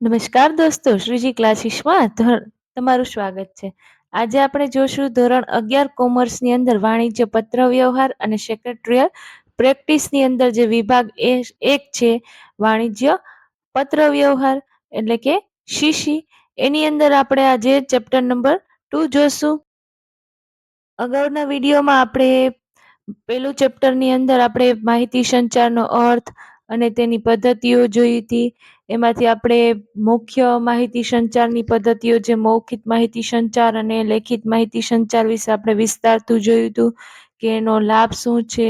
નમસ્કાર દોસ્તો, શ્રીજી ક્લાસીસમાં તમારું સ્વાગત છે. આજે આપણે જોશું ધોરણ 11 કોમર્સની અંદર વાણિજ્ય પત્ર વ્યવહાર અને સેક્રેટરીયલ પ્રેક્ટિસની અંદર જે વિભાગ એક છે વાણિજ્ય પત્ર વ્યવહાર એટલે કે શીશી, એની અંદર આપણે આજે ચેપ્ટર નંબર 2 જોશું. અગાઉના વિડીયોમાં આપણે પેલું ચેપ્ટરની અંદર આપણે માહિતી સંચારનો અર્થ અને તેની પદ્ધતિઓ જોઈ હતી. એમાંથી આપણે મુખ્ય માહિતી સંચારની પદ્ધતિઓ જે મૌખિક માહિતી સંચાર અને લેખિત માહિતી સંચાર વિશે આપણે વિસ્તારતું જોયું હતું કે એનો લાભ શું છે,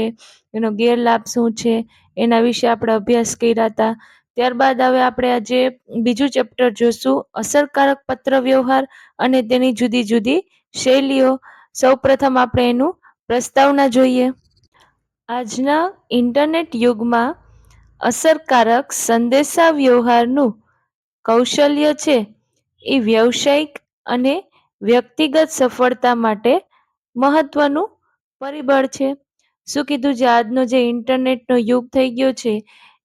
એનો ગેરલાભ શું છે, એના વિશે આપણે અભ્યાસ કર્યા હતા. ત્યારબાદ હવે આપણે આજે બીજું ચેપ્ટર જોશું, અસરકારક પત્ર વ્યવહાર અને તેની જુદી જુદી શૈલીઓ. સૌપ્રથમ આપણે એનું પ્રસ્તાવના જોઈએ. આજના ઇન્ટરનેટ યુગમાં અસરકારક સંદેશા વ્યવહારનું કૌશલ્ય છે એ વ્યવસાયિક અને વ્યક્તિગત સફળતા માટે મહત્વનું પરિબળ છે. શું કીધું? જે આજનો જે ઇન્ટરનેટનો યુગ થઈ ગયો છે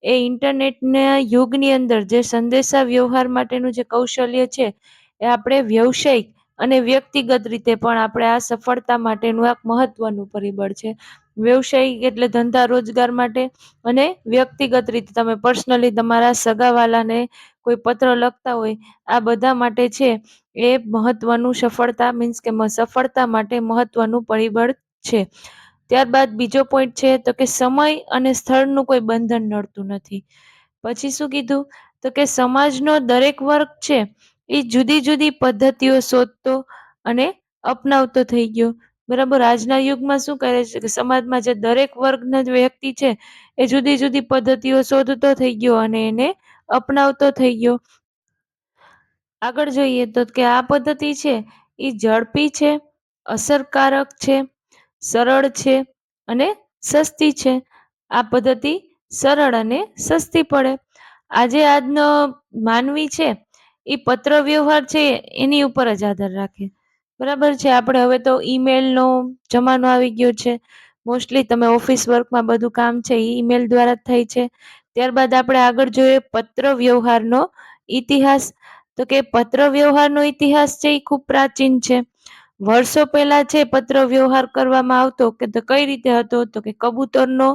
એ ઇન્ટરનેટના યુગની અંદર જે સંદેશા વ્યવહાર માટેનું જે કૌશલ્ય છે એ આપણે વ્યવસાયિક અને વ્યક્તિગત રીતે પણ આપણે આ સફળતા માટેનું એક મહત્વનું પરિબળ છે. વ્યવસાયિક એટલે ધંધા રોજગાર માટે, અને વ્યક્તિગત રીતે તમે પર્સનલી તમારા સગાવાલાને કોઈ પત્ર લખતા હોય, આ બધા માટે છે એ મહત્વનું સફળતા સફળતા માટે મહત્વનું પરિબળ છે. ત્યારબાદ બીજો પોઈન્ટ છે તો કે સમય અને સ્થળનું કોઈ બંધન નડતું નથી. પછી શું કીધું? તો કે સમાજનો દરેક વર્ગ છે એ જુદી જુદી પદ્ધતિઓ શોધતો અને અપનાવતો થઈ ગયો. બરાબર, આજના યુગમાં શું કરે છે કે સમાજમાં જે દરેક વર્ગના વ્યક્તિ છે એ જુદી જુદી પદ્ધતિઓ શોધતો થઈ ગયો અને એને અપનાવતો થઈ ગયો. આગળ જોઈએ તો કે આ પદ્ધતિ છે એ ઝડપી છે, અસરકારક છે, સરળ છે અને સસ્તી છે. આ પદ્ધતિ સરળ અને સસ્તી પડે. આજે આજનો માનવી છે એ પત્ર વ્યવહાર છે એની ઉપર જ આધાર રાખે. બરાબર છે, આપણે હવે તો ઈમેલનો જમાનો આવી ગયો છે. મોસ્ટલી તમે ઓફિસ વર્કમાં બધું કામ છે એ ઈમેલ દ્વારા જ થાય છે. ત્યારબાદ આપણે આગળ જોઈએ પત્ર વ્યવહારનો ઇતિહાસ. તો કે પત્ર વ્યવહારનો ઇતિહાસ છે એ ખૂબ પ્રાચીન છે. વર્ષો પહેલા છે પત્ર વ્યવહાર કરવામાં આવતો કે તો કઈ રીતે હતો? તો કે કબૂતરનો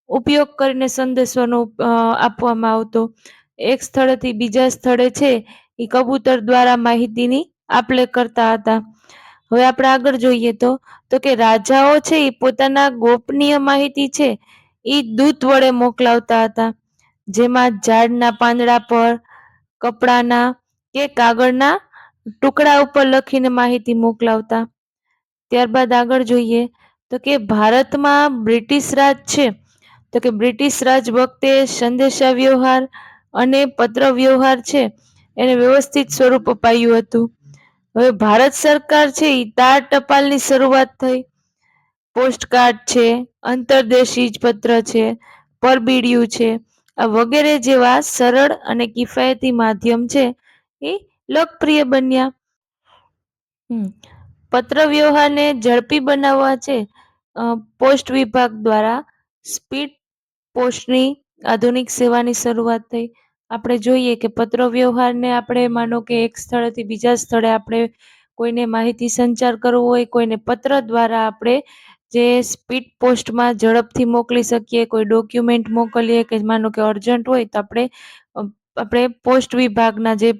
ઉપયોગ કરીને સંદેશોનો આપવામાં આવતો. એક સ્થળેથી બીજા સ્થળે છે એ કબૂતર દ્વારા માહિતીની આપ-લે કરતા હતા. હવે આપણે આગળ જોઈએ તો કે રાજાઓ છે એ પોતાના ગોપનીય માહિતી છે એ દૂત વડે મોકલાવતા હતા, જેમાં ઝાડના પાંદડા પર, કપડાના કે કાગળના ટુકડા ઉપર લખીને માહિતી મોકલાવતા. ત્યારબાદ આગળ જોઈએ તો કે ભારતમાં બ્રિટિશ રાજ છે તો કે બ્રિટિશ રાજ વખતે સંદેશા વ્યવહાર અને પત્ર વ્યવહાર છે એને વ્યવસ્થિત સ્વરૂપ અપાયું હતું. હવે ભારત સરકાર છે એ તાર ટપાલની શરૂઆત થઈ. પોસ્ટકાર્ડ છે, અંતરદેશી પત્ર છે, પરબીડિયું છે, આ વગેરે જેવા સરળ અને કિફાયતી માધ્યમ છે એ લોકપ્રિય બન્યા. પત્ર વ્યવહારને ઝડપી બનાવવા છે પોસ્ટ વિભાગ દ્વારા સ્પીડ પોસ્ટની આધુનિક સેવાની શરૂઆત થઈ. આપણે જોઈએ કે પત્ર વ્યવહારને આપણે માનો કે એક સ્થળેથી બીજા સ્થળે આપણે કોઈને માહિતી સંચાર કરવો હોય, કોઈને પત્ર દ્વારા આપણે જે સ્પીડ પોસ્ટમાં ઝડપથી મોકલી શકીએ, કોઈ ડોક્યુમેન્ટ મોકલીએ કે માનો કે અર્જન્ટ હોય તો આપણે પોસ્ટ વિભાગના જે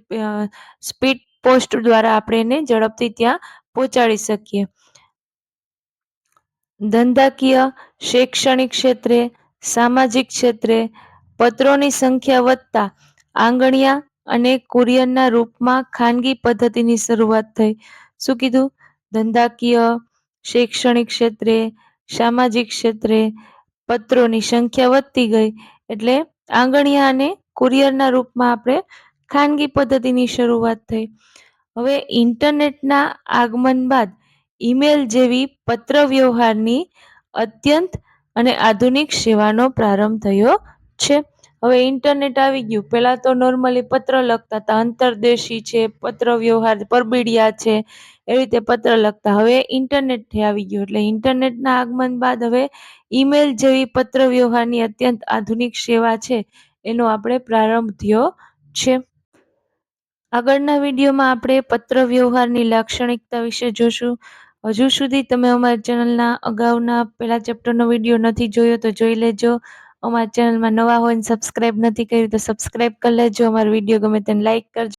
સ્પીડ પોસ્ટ દ્વારા આપણે એને ઝડપથી ત્યાં પહોંચાડી શકીએ. ધંધાકીય, શૈક્ષણિક ક્ષેત્રે, સામાજિક ક્ષેત્રે પત્રોની સંખ્યા વધતા આંગણિયા અને કુરિયરના રૂપમાં ખાનગી પદ્ધતિની શરૂઆત થઈ. શું કીધું? ધંધાકીય, શૈક્ષણિક ક્ષેત્રે, સામાજિક ક્ષેત્રે પત્રોની સંખ્યા વધતી ગઈ એટલે આંગણિયા અને કુરિયરના રૂપમાં આપણે ખાનગી પદ્ધતિની શરૂઆત થઈ. હવે ઇન્ટરનેટના આગમન બાદ ઈમેલ જેવી પત્ર વ્યવહારની અત્યંત અને આધુનિક સેવાનો પ્રારંભ થયો છે. હવે ઇન્ટરનેટ આવી ગયું. પહેલા તો નોર્મલી પત્ર લખતા હતા, અંતરદેશી છે, પત્ર વ્યવહાર, પરબીડિયા છે, એવી રીતે પત્ર લખતા. હવે ઇન્ટરનેટ આવી ગયું એટલે ઇન્ટરનેટના આગમન બાદ હવે ઈમેલ જેવી પત્ર વ્યવહારની અત્યંત આધુનિક સેવા છે એનો આપણે પ્રારંભ થયો છે. આગળના વિડીયોમાં આપણે પત્ર વ્યવહારની લાક્ષણિકતા વિશે જોશું. હજુ સુધી તમે અમારી ચેનલના અગાઉના પહેલા ચેપ્ટરનો વિડીયો નથી જોયો તો જોઈ લેજો. અમારી ચેનલમાં નવા હોય ને સબસ્ક્રાઇબ નથી કરી તો સબસ્ક્રાઇબ કરી લેજો. અમારો વિડીયો ગમે તેને લાઈક કરજો.